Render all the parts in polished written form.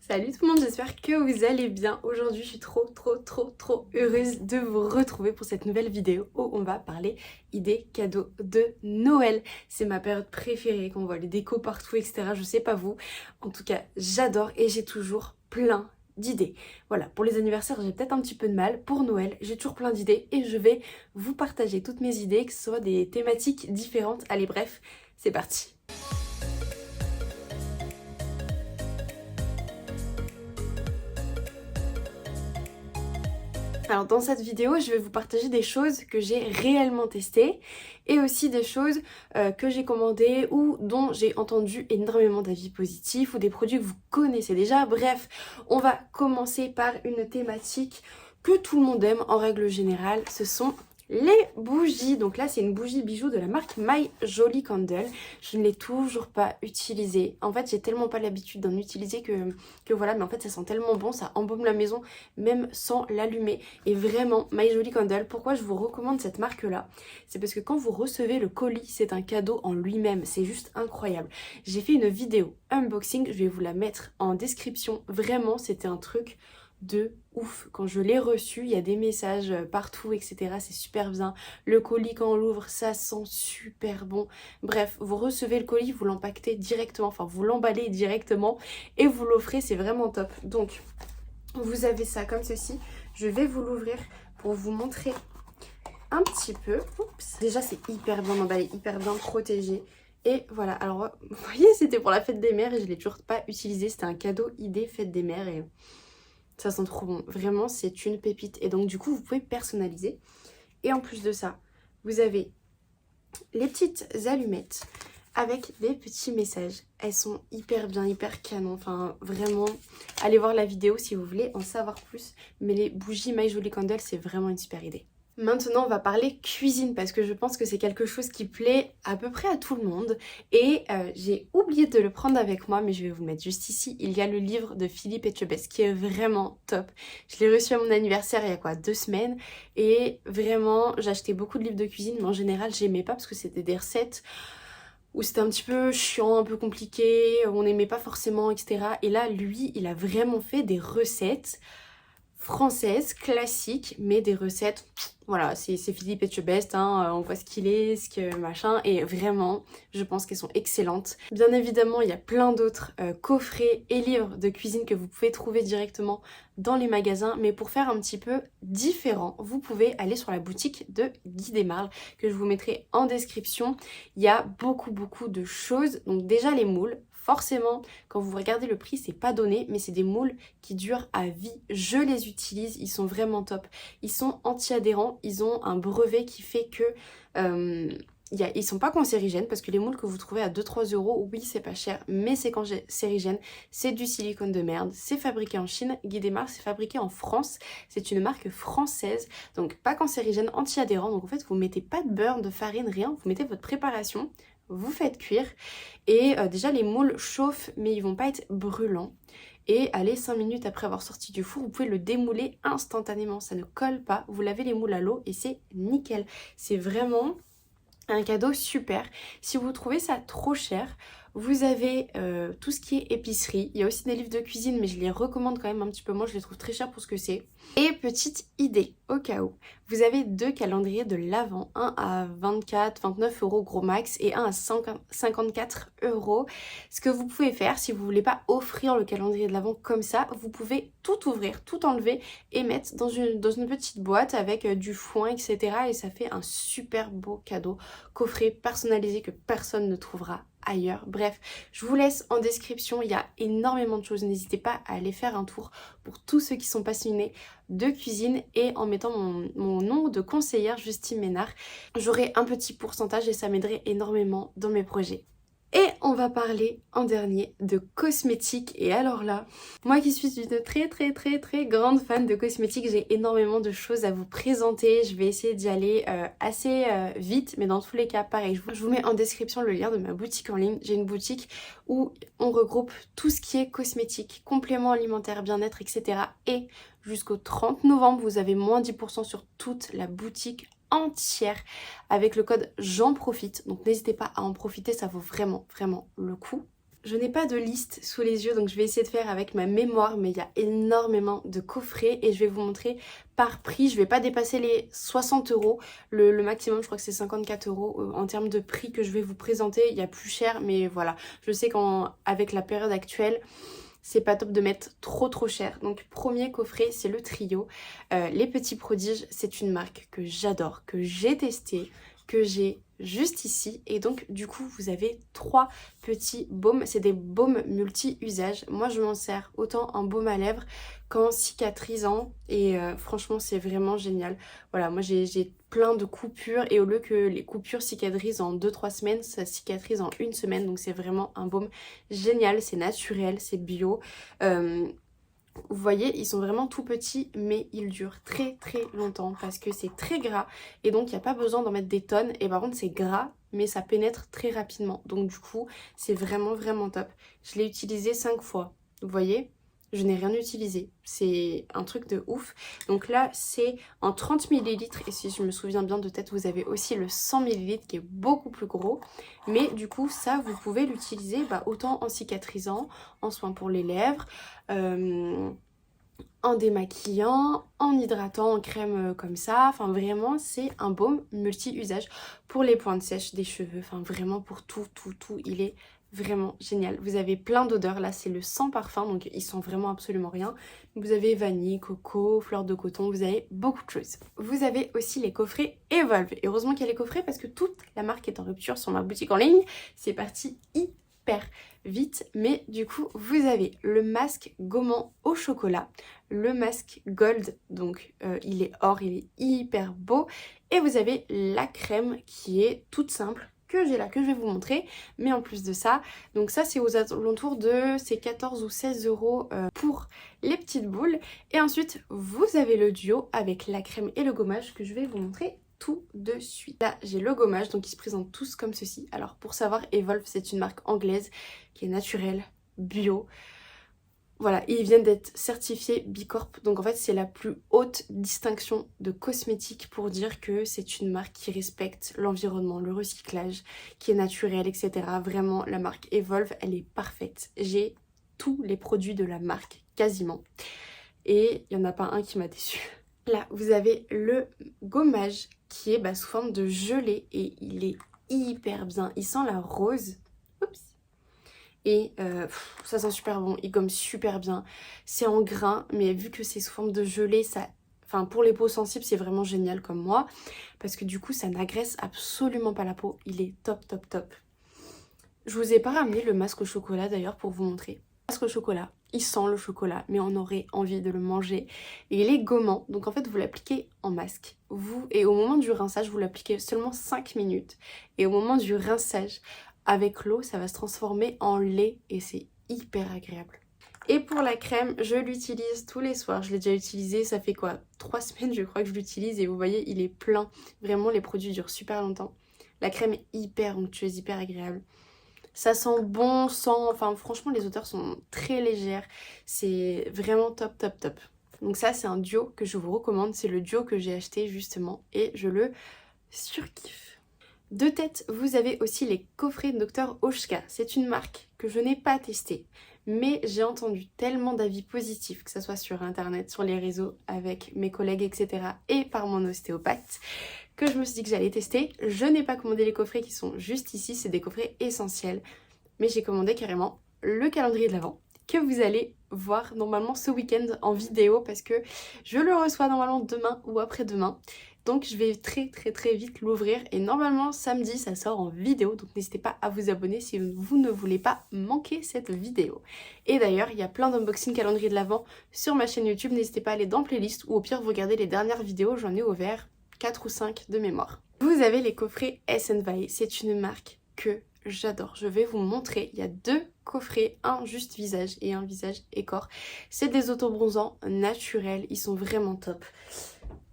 Salut tout le monde, j'espère que vous allez bien. Aujourd'hui, je suis trop heureuse de vous retrouver pour cette nouvelle vidéo où on va parler idées cadeaux de Noël. C'est ma période préférée, qu'on voit les décos partout, etc. Je sais pas vous. En tout cas, j'adore et j'ai toujours plein d'idées. Voilà, pour les anniversaires, j'ai peut-être un petit peu de mal. Pour Noël, j'ai toujours plein d'idées et je vais vous partager toutes mes idées, que ce soit des thématiques différentes. Allez, bref, c'est parti. Alors dans cette vidéo, je vais vous partager des choses que j'ai réellement testées et aussi des choses que j'ai commandées ou dont j'ai entendu énormément d'avis positifs ou des produits que vous connaissez déjà. Bref, on va commencer par une thématique que tout le monde aime en règle générale, ce sont les bougies. Donc là c'est une bougie bijou de la marque My Jolly Candle. Je ne l'ai toujours pas utilisée. En fait j'ai tellement pas l'habitude d'en utiliser que voilà, mais en fait ça sent tellement bon, ça embaume la maison même sans l'allumer. Et vraiment, My Jolly Candle, pourquoi je vous recommande cette marque là? C'est parce que quand vous recevez le colis, c'est un cadeau en lui-même, c'est juste incroyable. J'ai fait une vidéo unboxing, je vais vous la mettre en description. Vraiment c'était un truc de ouf. Quand je l'ai reçu, il y a des messages partout, etc. C'est super bien. Le colis, quand on l'ouvre, ça sent super bon. Bref, vous recevez le colis, vous l'empaquetez directement, enfin vous l'emballez directement et vous l'offrez, c'est vraiment top. Donc, vous avez ça comme ceci. Je vais vous l'ouvrir pour vous montrer un petit peu. Oups. Déjà, c'est hyper bien emballé, hyper bien protégé. Et voilà, alors vous voyez, c'était pour la fête des mères et je ne l'ai toujours pas utilisé. C'était un cadeau idée fête des mères et ça sent trop bon. Vraiment, c'est une pépite. Et donc, du coup, vous pouvez personnaliser. Et en plus de ça, vous avez les petites allumettes avec des petits messages. Elles sont hyper bien, hyper canon. Enfin, vraiment, allez voir la vidéo si vous voulez en savoir plus. Mais les bougies My Jolly Candle, c'est vraiment une super idée. Maintenant, on va parler cuisine parce que je pense que c'est quelque chose qui plaît à peu près à tout le monde. Et j'ai oublié de le prendre avec moi, mais je vais vous le mettre juste ici. Il y a le livre de Philippe Etchebest qui est vraiment top. Je l'ai reçu à mon anniversaire il y a quoi, 2 semaines. Et vraiment, j'ai acheté beaucoup de livres de cuisine, mais en général, j'aimais pas parce que c'était des recettes où c'était un petit peu chiant, un peu compliqué, on n'aimait pas forcément, etc. Et là, lui, il a vraiment fait des recettes françaises, classiques, mais des recettes, voilà, c'est Philippe Etchebest, hein, on voit ce qu'il est, ce que machin, et vraiment, je pense qu'elles sont excellentes. Bien évidemment, il y a plein d'autres coffrets et livres de cuisine que vous pouvez trouver directement dans les magasins, mais pour faire un petit peu différent, vous pouvez aller sur la boutique de Guy Desmarles, que je vous mettrai en description. Il y a beaucoup de choses, donc déjà les moules. Forcément, quand vous regardez le prix, c'est pas donné, mais c'est des moules qui durent à vie. Je les utilise, ils sont vraiment top. Ils sont anti-adhérents, ils ont un brevet qui fait que ils sont pas cancérigènes parce que les moules que vous trouvez à 2-3 euros, oui c'est pas cher, mais c'est cancérigène, c'est du silicone de merde, c'est fabriqué en Chine. Guy Desmarles, c'est fabriqué en France, c'est une marque française, donc pas cancérigène, anti-adhérent. Donc en fait vous mettez pas de beurre, de farine, rien, vous mettez votre préparation, vous faites cuire et déjà les moules chauffent mais ils vont pas être brûlants. Et allez, 5 minutes après avoir sorti du four, vous pouvez le démouler instantanément, ça ne colle pas, vous lavez les moules à l'eau et c'est nickel. C'est vraiment un cadeau super. Si vous trouvez ça trop cher, vous avez tout ce qui est épicerie. Il y a aussi des livres de cuisine, mais je les recommande quand même un petit peu moins. Je les trouve très chers pour ce que c'est. Et petite idée, au cas où, vous avez 2 calendriers de l'Avent. Un à 24-29 euros gros max et un à 54 euros. Ce que vous pouvez faire, si vous voulez pas offrir le calendrier de l'Avent comme ça, vous pouvez tout ouvrir, tout enlever et mettre dans une petite boîte avec du foin, etc. Et ça fait un super beau cadeau coffret personnalisé que personne ne trouvera ailleurs. Bref, je vous laisse en description, il y a énormément de choses, n'hésitez pas à aller faire un tour pour tous ceux qui sont passionnés de cuisine et en mettant mon nom de conseillère Justine Ménard, j'aurai un petit pourcentage et ça m'aiderait énormément dans mes projets. Et on va parler en dernier de cosmétiques. Et alors là, moi qui suis une très grande fan de cosmétiques, j'ai énormément de choses à vous présenter. Je vais essayer d'y aller assez vite, mais dans tous les cas, pareil. Je vous mets en description le lien de ma boutique en ligne. J'ai une boutique où on regroupe tout ce qui est cosmétique, compléments alimentaires, bien-être, etc. Et jusqu'au 30 novembre, vous avez moins 10% sur toute la boutique entière avec le code j'en profite, donc n'hésitez pas à en profiter, ça vaut vraiment le coup. Je n'ai pas de liste sous les yeux, donc je vais essayer de faire avec ma mémoire, mais il y a énormément de coffrets et je vais vous montrer par prix. Je vais pas dépasser les 60 euros. Le maximum, je crois que c'est 54 euros en termes de prix que je vais vous présenter. Il y a plus cher, mais voilà. Je sais qu'avec la période actuelle, c'est pas top de mettre trop cher. Donc premier coffret, c'est le trio. Les Petits Prodiges, c'est une marque que j'adore, que j'ai testée, que j'ai juste ici. Et donc du coup, vous avez 3 petits baumes. C'est des baumes multi-usages. Moi, je m'en sers autant en baume à lèvres qu'en cicatrisant. Et franchement, c'est vraiment génial. Voilà, moi j'ai plein de coupures. Et au lieu que les coupures cicatrisent en 2-3 semaines, ça cicatrise en 1 semaine. Donc c'est vraiment un baume génial. C'est naturel, c'est bio. Vous voyez, ils sont vraiment tout petits, mais ils durent très longtemps parce que c'est très gras et donc il n'y a pas besoin d'en mettre des tonnes. Et par contre, c'est gras, mais ça pénètre très rapidement. Donc du coup, c'est vraiment top. Je l'ai utilisé 5 fois. Vous voyez, je n'ai rien utilisé. C'est un truc de ouf. Donc là, c'est en 30 ml. Et si je me souviens bien de tête, vous avez aussi le 100 ml qui est beaucoup plus gros. Mais du coup, ça, vous pouvez l'utiliser autant en cicatrisant, en soins pour les lèvres, en démaquillant, en hydratant, en crème comme ça. Enfin vraiment, c'est un baume multi-usage pour les pointes sèches des cheveux. Enfin vraiment pour tout. Il est vraiment génial. Vous avez plein d'odeurs. Là, c'est le sans parfum, donc il sent vraiment absolument rien. Vous avez vanille, coco, fleur de coton. Vous avez beaucoup de choses. Vous avez aussi les coffrets Evolve. Et heureusement qu'il y a les coffrets parce que toute la marque est en rupture sur ma boutique en ligne. C'est parti hyper vite, mais du coup vous avez le masque gommant au chocolat, le masque gold, donc il est or, il est hyper beau, et vous avez la crème qui est toute simple que j'ai là, que je vais vous montrer, mais en plus de ça, donc ça c'est aux alentours de ces 14 ou 16 euros pour les petites boules, et ensuite vous avez le duo avec la crème et le gommage que je vais vous montrer tout de suite. Là j'ai le gommage, donc ils se présentent tous comme ceci. Alors pour savoir, Evolve c'est une marque anglaise qui est naturelle, bio. Voilà, ils viennent d'être certifiés Bicorp, donc en fait c'est la plus haute distinction de cosmétiques pour dire que c'est une marque qui respecte l'environnement, le recyclage, qui est naturelle, etc. Vraiment, la marque Evolve, elle est parfaite. J'ai tous les produits de la marque, quasiment. Et il n'y en a pas un qui m'a déçue. Là, vous avez le gommage qui est sous forme de gelée et il est hyper bien. Il sent la rose. Oups. Et ça sent super bon, il gomme super bien. C'est en grain, mais vu que c'est sous forme de gelée, ça... Enfin, pour les peaux sensibles, c'est vraiment génial comme moi. Parce que du coup, ça n'agresse absolument pas la peau. Il est top. Je vous ai pas ramené le masque au chocolat d'ailleurs pour vous montrer. Le masque au chocolat, il sent le chocolat, mais on aurait envie de le manger. Et il est gommant, donc en fait, vous l'appliquez en masque. Et au moment du rinçage, vous l'appliquez seulement 5 minutes. Et au moment du rinçage, avec l'eau, ça va se transformer en lait et c'est hyper agréable. Et pour la crème, je l'utilise tous les soirs. Je l'ai déjà utilisé, ça fait quoi 3 semaines je crois que je l'utilise et vous voyez, il est plein. Vraiment, les produits durent super longtemps. La crème est hyper onctueuse, hyper agréable. Ça sent bon, enfin franchement, les odeurs sont très légères. C'est vraiment top. Donc ça, c'est un duo que je vous recommande. C'est le duo que j'ai acheté justement et je le surkiffe. De tête, vous avez aussi les coffrets Dr Oshka. C'est une marque que je n'ai pas testée, mais j'ai entendu tellement d'avis positifs, que ce soit sur internet, sur les réseaux, avec mes collègues, etc. et par mon ostéopathe, que je me suis dit que j'allais tester. Je n'ai pas commandé les coffrets qui sont juste ici, c'est des coffrets essentiels, mais j'ai commandé carrément le calendrier de l'Avent, que vous allez voir normalement ce week-end en vidéo, parce que je le reçois normalement demain ou après-demain. Donc je vais très vite l'ouvrir et normalement samedi ça sort en vidéo, donc n'hésitez pas à vous abonner si vous ne voulez pas manquer cette vidéo. Et d'ailleurs il y a plein d'unboxing calendrier de l'Avent sur ma chaîne YouTube, n'hésitez pas à aller dans playlist ou au pire vous regardez les dernières vidéos, j'en ai ouvert 4 ou 5 de mémoire. Vous avez les coffrets SNVI, c'est une marque que j'adore, je vais vous montrer, il y a 2 coffrets, un juste visage et un visage et corps. C'est des autobronzants naturels, ils sont vraiment top.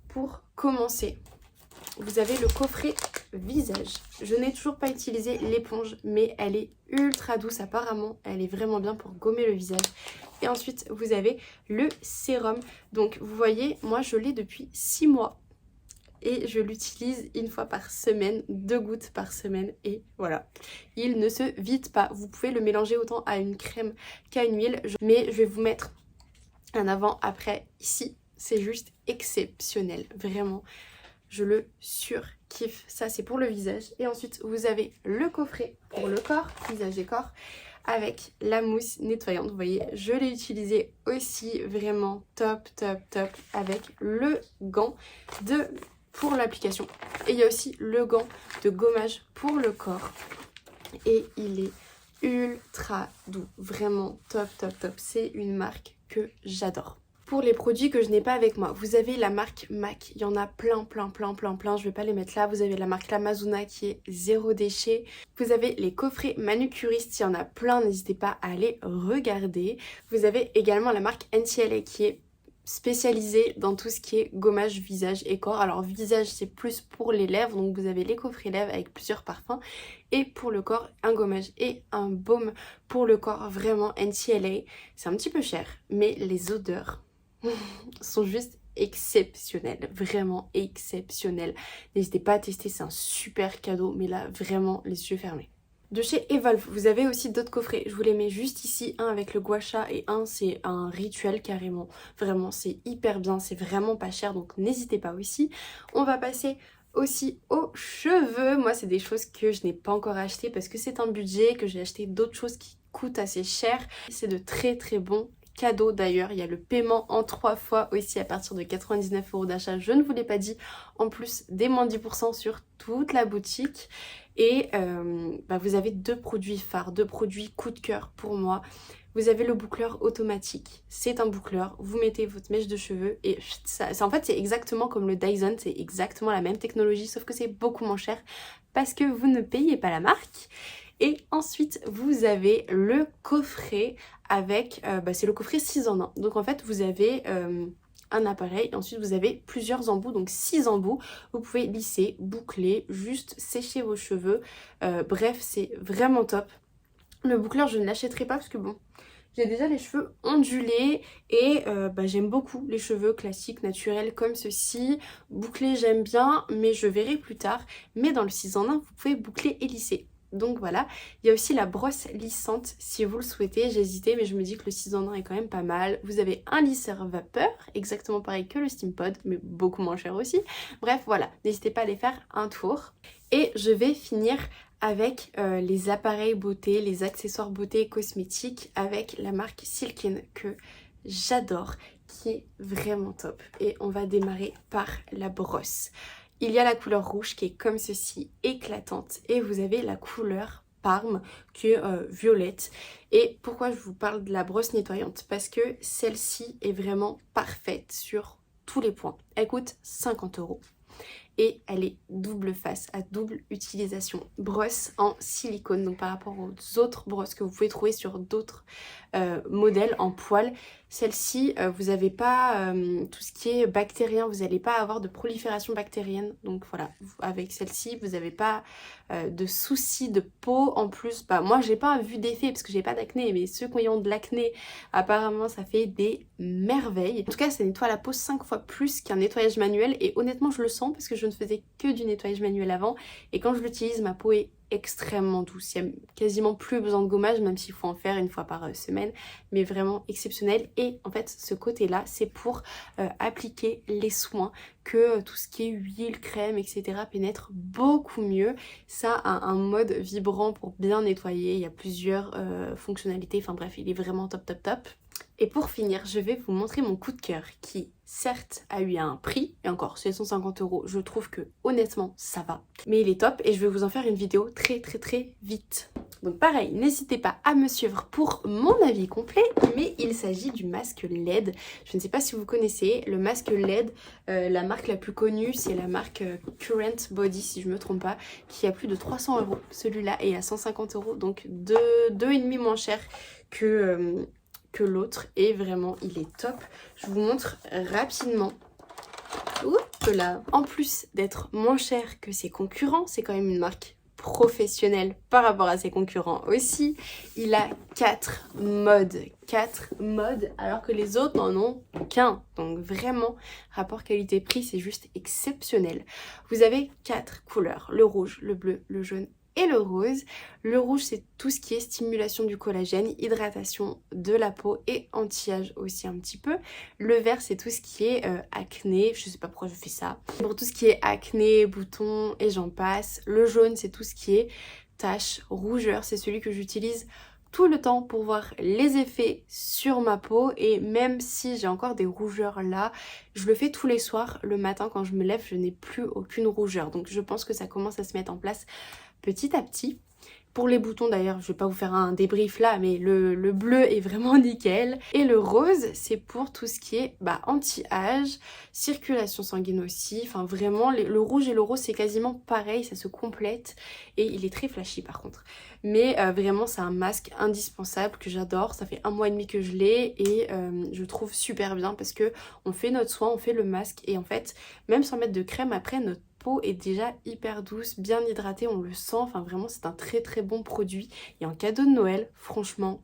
Pour commencer, vous avez le coffret visage. Je n'ai toujours pas utilisé l'éponge, mais elle est ultra douce apparemment. Elle est vraiment bien pour gommer le visage. Et ensuite, vous avez le sérum. Donc, vous voyez, moi, je l'ai depuis 6 mois. et je l'utilise une fois par semaine, 2 gouttes par semaine et voilà. Il ne se vide pas. Vous pouvez le mélanger autant à une crème qu'à une huile, mais je vais vous mettre un avant-après ici. C'est juste exceptionnel, vraiment. Je le surkiffe. Ça, c'est pour le visage. Et ensuite, vous avez le coffret pour le corps, visage et corps, avec la mousse nettoyante. Vous voyez, je l'ai utilisé aussi vraiment top, top, top, avec le gant pour l'application. Et il y a aussi le gant de gommage pour le corps. Et il est ultra doux. Vraiment top, top, top. C'est une marque que j'adore. Pour les produits que je n'ai pas avec moi, vous avez la marque MAC, il y en a plein, je vais pas les mettre là. Vous avez la marque Lamazuna qui est zéro déchet. Vous avez les coffrets manucuristes, il y en a plein, n'hésitez pas à aller regarder. Vous avez également la marque NTLA qui est spécialisée dans tout ce qui est gommage visage et corps. Alors visage c'est plus pour les lèvres, donc vous avez les coffrets lèvres avec plusieurs parfums. Et pour le corps, un gommage et un baume pour le corps, vraiment NTLA. C'est un petit peu cher, mais les odeurs sont juste exceptionnels, vraiment exceptionnels. N'hésitez pas à tester, c'est un super cadeau, mais là vraiment les yeux fermés. De chez Evolve, vous avez aussi d'autres coffrets, je vous les mets juste ici, un avec le gua sha et un c'est un rituel carrément. Vraiment c'est hyper bien, c'est vraiment pas cher, donc n'hésitez pas aussi. On va passer aussi aux cheveux. Moi c'est des choses que je n'ai pas encore achetées parce que c'est un budget, que j'ai acheté d'autres choses qui coûtent assez cher. C'est de très très bons cadeau d'ailleurs, il y a le paiement en 3 fois aussi à partir de 99 € d'achat, je ne vous l'ai pas dit, en plus des moins 10% sur toute la boutique. Et vous avez 2 produits phares, 2 produits coup de cœur pour moi. Vous avez le boucleur automatique, c'est un boucleur, vous mettez votre mèche de cheveux et ça, en fait c'est exactement comme le Dyson, c'est exactement la même technologie sauf que c'est beaucoup moins cher parce que vous ne payez pas la marque. Et ensuite vous avez le coffret avec, c'est le coffret 6 en 1. Donc en fait vous avez un appareil, ensuite vous avez plusieurs embouts, donc 6 embouts. Vous pouvez lisser, boucler, juste sécher vos cheveux. Bref, c'est vraiment top. Le boucleur je ne l'achèterai pas parce que bon, j'ai déjà les cheveux ondulés et j'aime beaucoup les cheveux classiques, naturels comme ceci. Boucler j'aime bien, mais je verrai plus tard. Mais dans le 6 en 1, vous pouvez boucler et lisser. Donc voilà, il y a aussi la brosse lissante si vous le souhaitez. J'ai hésité mais je me dis que le 6 en 1 est quand même pas mal. Vous avez un lisseur vapeur, exactement pareil que le Steampod, mais beaucoup moins cher aussi. Bref voilà, n'hésitez pas à aller faire un tour. Et je vais finir avec les appareils beauté, les accessoires beauté et cosmétiques avec la marque Silkin que j'adore, qui est vraiment top. Et on va démarrer par la brosse. Il y a la couleur rouge qui est comme ceci, éclatante. Et vous avez la couleur Parme qui est violette. Et pourquoi je vous parle de la brosse nettoyante? Parce que celle-ci est vraiment parfaite sur tous les points. Elle coûte 50 €. Et elle est double face, à double utilisation. Brosse en silicone, donc par rapport aux autres brosses que vous pouvez trouver sur d'autres modèles en poil. Celle-ci, vous n'avez pas tout ce qui est bactérien, vous n'allez pas avoir de prolifération bactérienne. Donc voilà, avec celle-ci, vous n'avez pas de soucis de peau. En plus, moi j'ai pas vu d'effet parce que j'ai pas d'acné, mais ceux qui ont de l'acné, apparemment ça fait des merveilles. En tout cas, ça nettoie la peau 5 fois plus qu'un nettoyage manuel et honnêtement je le sens parce que je ne faisais que du nettoyage manuel avant et quand je l'utilise, ma peau est extrêmement douce. Il n'y a quasiment plus besoin de gommage, même s'il faut en faire une fois par semaine, mais vraiment exceptionnel. Et en fait, ce côté-là, c'est pour appliquer les soins, que tout ce qui est huile, crème, etc. pénètre beaucoup mieux. Ça a un mode vibrant pour bien nettoyer. Il y a plusieurs fonctionnalités. Enfin bref, il est vraiment top, top, top. Et pour finir, je vais vous montrer mon coup de cœur qui, certes, a eu un prix, et encore, c'est 150 €, je trouve que honnêtement, ça va. Mais il est top et je vais vous en faire une vidéo très très très vite. Donc pareil, n'hésitez pas à me suivre pour mon avis complet, mais il s'agit du masque LED. Je ne sais pas si vous connaissez, le masque LED, la marque la plus connue, c'est la marque Current Body, si je ne me trompe pas, qui a plus de 300 €. Celui-là est à 150 €, donc 2,5 moins cher que l'autre, et vraiment il est top. Je vous montre rapidement. Oups là. En plus d'être moins cher que ses concurrents, c'est quand même une marque professionnel par rapport à ses concurrents aussi. Il a 4 modes. 4 modes alors que les autres n'en ont qu'un. Donc vraiment, rapport qualité-prix, c'est juste exceptionnel. Vous avez 4 couleurs. Le rouge, le bleu, le jaune et le rose. Le rouge, c'est tout ce qui est stimulation du collagène, hydratation de la peau et anti-âge aussi un petit peu. Le vert, c'est tout ce qui est acné, je sais pas pourquoi je fais ça. Pour tout ce qui est acné, boutons et j'en passe. Le jaune, c'est tout ce qui est taches, rougeurs, c'est celui que j'utilise tout le temps pour voir les effets sur ma peau, et même si j'ai encore des rougeurs là, je le fais tous les soirs. Le matin quand je me lève, je n'ai plus aucune rougeur, donc je pense que ça commence à se mettre en place petit à petit. Pour les boutons d'ailleurs, je vais pas vous faire un débrief là, mais le bleu est vraiment nickel. Et le rose, c'est pour tout ce qui est anti-âge, circulation sanguine aussi. Enfin vraiment, le rouge et le rose c'est quasiment pareil, ça se complète. Et il est très flashy par contre. Mais vraiment c'est un masque indispensable que j'adore. Ça fait 1 mois et demi que je l'ai et je trouve super bien parce que on fait notre soin, on fait le masque et en fait, même sans mettre de crème, après notre peau est déjà hyper douce, bien hydratée, on le sent, enfin vraiment c'est un très très bon produit et en cadeau de Noël, franchement,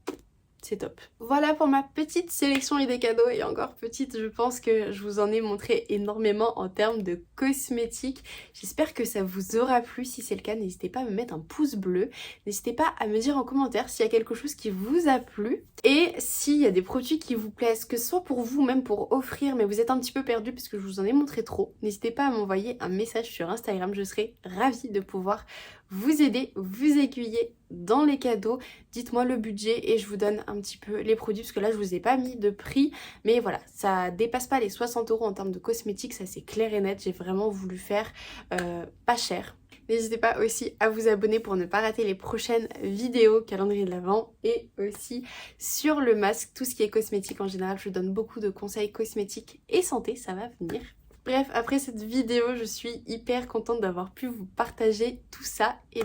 c'est top. Voilà pour ma petite sélection et des cadeaux, et encore petite, je pense que je vous en ai montré énormément en termes de cosmétiques. J'espère que ça vous aura plu. Si c'est le cas, n'hésitez pas à me mettre un pouce bleu. N'hésitez pas à me dire en commentaire s'il y a quelque chose qui vous a plu. Et s'il y a des produits qui vous plaisent, que ce soit pour vous, même pour offrir, mais vous êtes un petit peu perdu parce que je vous en ai montré trop, n'hésitez pas à m'envoyer un message sur Instagram. Je serai ravie de pouvoir vous aider, vous aiguiller dans les cadeaux. Dites-moi le budget et je vous donne un petit peu les produits parce que là je vous ai pas mis de prix, mais voilà, ça dépasse pas les 60 € en termes de cosmétiques, ça c'est clair et net. J'ai vraiment voulu faire pas cher. N'hésitez pas aussi à vous abonner pour ne pas rater les prochaines vidéos calendrier de l'Avent, et aussi sur le masque, tout ce qui est cosmétique en général. Je donne beaucoup de conseils cosmétiques et santé, ça va venir. Bref, après cette vidéo, je suis hyper contente d'avoir pu vous partager tout ça. Et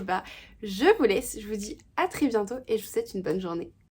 je vous laisse, je vous dis à très bientôt et je vous souhaite une bonne journée.